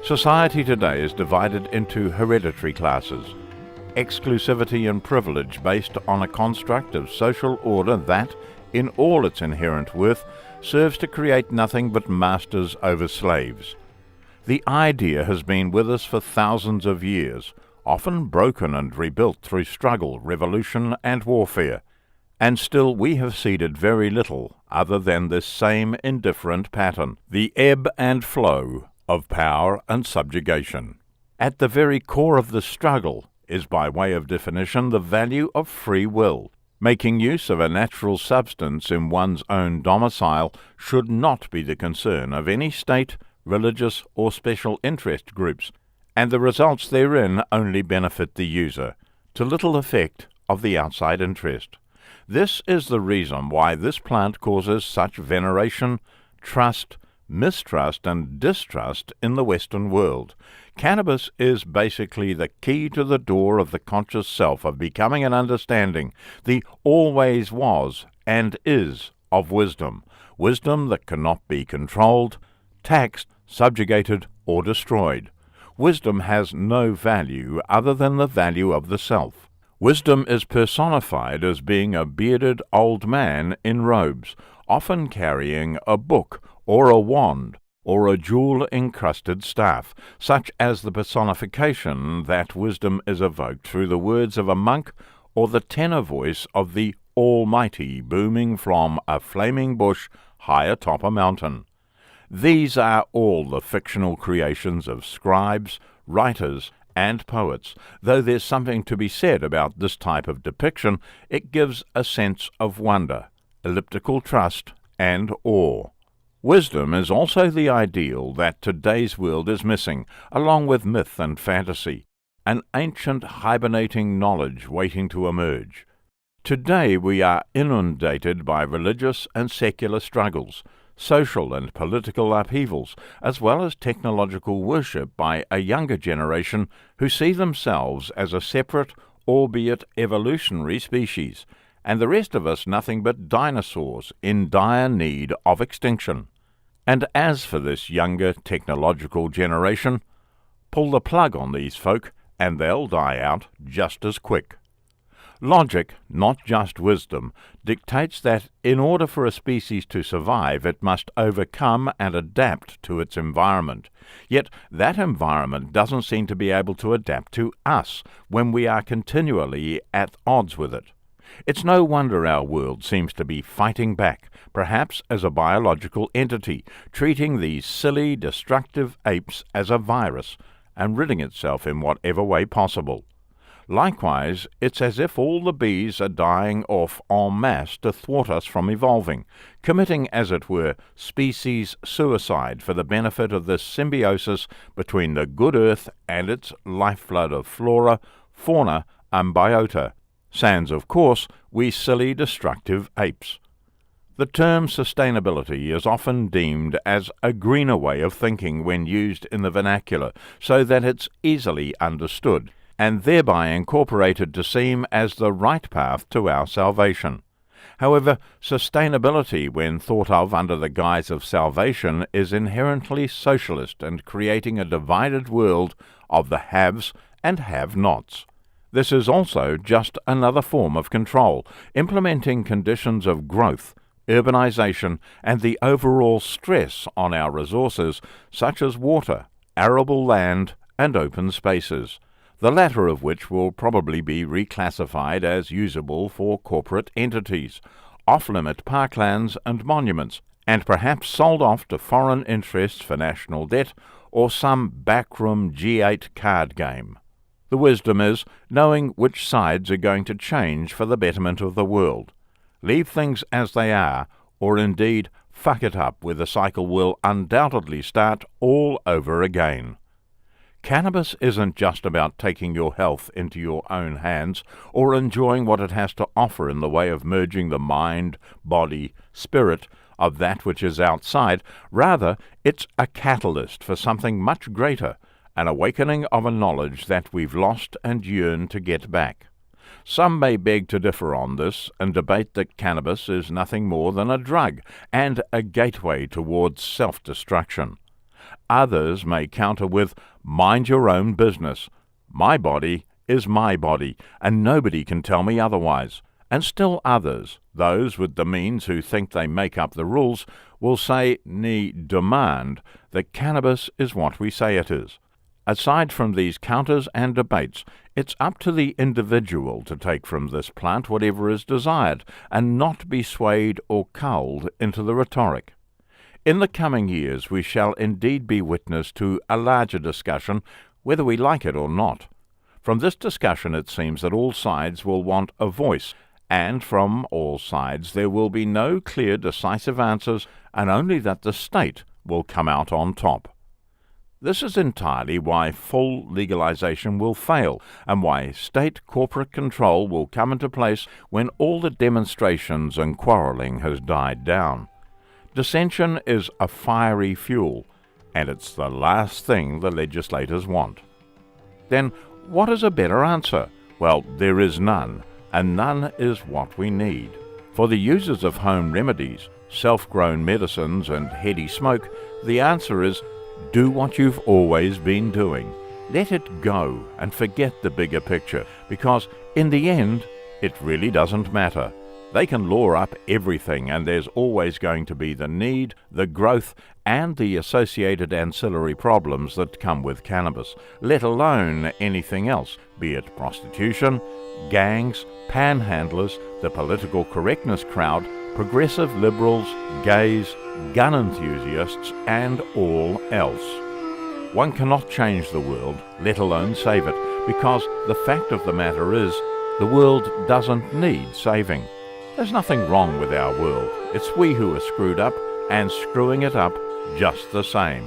Society today is divided into hereditary classes, exclusivity and privilege based on a construct of social order that, in all its inherent worth, serves to create nothing but masters over slaves. The idea has been with us for thousands of years, often broken and rebuilt through struggle, revolution, and warfare, and still we have ceded very little other than this same indifferent pattern, the ebb and flow of power and subjugation. At the very core of the struggle is, by way of definition, the value of free will. Making use of a natural substance in one's own domicile should not be the concern of any state, religious, or special interest groups, and the results therein only benefit the user, to little effect of the outside interest. This is the reason why this plant causes such veneration, trust, mistrust, and distrust in the Western world. Cannabis is basically the key to the door of the conscious self, of becoming an understanding, the always was and is of wisdom, wisdom that cannot be controlled, taxed, subjugated, or destroyed. Wisdom has no value other than the value of the self. Wisdom is personified as being a bearded old man in robes, often carrying a book or a wand or a jewel-encrusted staff, such as the personification that wisdom is evoked through the words of a monk or the tenor voice of the Almighty booming from a flaming bush high atop a mountain. These are all the fictional creations of scribes, writers, and poets. Though there's something to be said about this type of depiction, it gives a sense of wonder, elliptical trust, and awe. Wisdom is also the ideal that today's world is missing, along with myth and fantasy, an ancient hibernating knowledge waiting to emerge. Today we are inundated by religious and secular struggles, social and political upheavals, as well as technological worship by a younger generation who see themselves as a separate, albeit evolutionary species, and the rest of us nothing but dinosaurs in dire need of extinction. And as for this younger technological generation, pull the plug on these folk and they'll die out just as quick. Logic, not just wisdom, dictates that in order for a species to survive, it must overcome and adapt to its environment. Yet that environment doesn't seem to be able to adapt to us when we are continually at odds with it. It's no wonder our world seems to be fighting back, perhaps as a biological entity, treating these silly, destructive apes as a virus, and ridding itself in whatever way possible. Likewise, it's as if all the bees are dying off en masse to thwart us from evolving, committing, as it were, species suicide for the benefit of this symbiosis between the good earth and its lifeblood of flora, fauna, and biota, sans, of course, we silly, destructive apes. The term sustainability is often deemed as a greener way of thinking when used in the vernacular, so that it's easily understood, and thereby incorporated to seem as the right path to our salvation. However, sustainability, when thought of under the guise of salvation, is inherently socialist and creating a divided world of the haves and have-nots. This is also just another form of control, implementing conditions of growth, urbanization, and the overall stress on our resources, such as water, arable land, and open spaces, the latter of which will probably be reclassified as usable for corporate entities, off-limit parklands and monuments, and perhaps sold off to foreign interests for national debt or some backroom G8 card game. The wisdom is knowing which sides are going to change for the betterment of the world. Leave things as they are, or indeed fuck it up where the cycle will undoubtedly start all over again. Cannabis isn't just about taking your health into your own hands or enjoying what it has to offer in the way of merging the mind, body, spirit of that which is outside. Rather, it's a catalyst for something much greater, an awakening of a knowledge that we've lost and yearn to get back. Some may beg to differ on this and debate that cannabis is nothing more than a drug and a gateway towards self-destruction. Others may counter with, "Mind your own business. My body is my body, and nobody can tell me otherwise." And still others, those with the means who think they make up the rules, will say, ni demand, that cannabis is what we say it is. Aside from these counters and debates, it's up to the individual to take from this plant whatever is desired, and not be swayed or culled into the rhetoric. In the coming years we shall indeed be witness to a larger discussion, whether we like it or not. From this discussion it seems that all sides will want a voice, and from all sides there will be no clear decisive answers, and only that the state will come out on top. This is entirely why full legalization will fail, and why state corporate control will come into place when all the demonstrations and quarreling has died down. Dissension is a fiery fuel, and it's the last thing the legislators want. Then, what is a better answer? Well, there is none, and none is what we need. For the users of home remedies, self-grown medicines, and heady smoke, the answer is, do what you've always been doing. Let it go and forget the bigger picture, because in the end, it really doesn't matter. They can law up everything, and there's always going to be the need, the growth, and the associated ancillary problems that come with cannabis, let alone anything else, be it prostitution, gangs, panhandlers, the political correctness crowd, progressive liberals, gays, gun enthusiasts, and all else. One cannot change the world, let alone save it, because the fact of the matter is, the world doesn't need saving. There's nothing wrong with our world. It's we who are screwed up, and screwing it up just the same.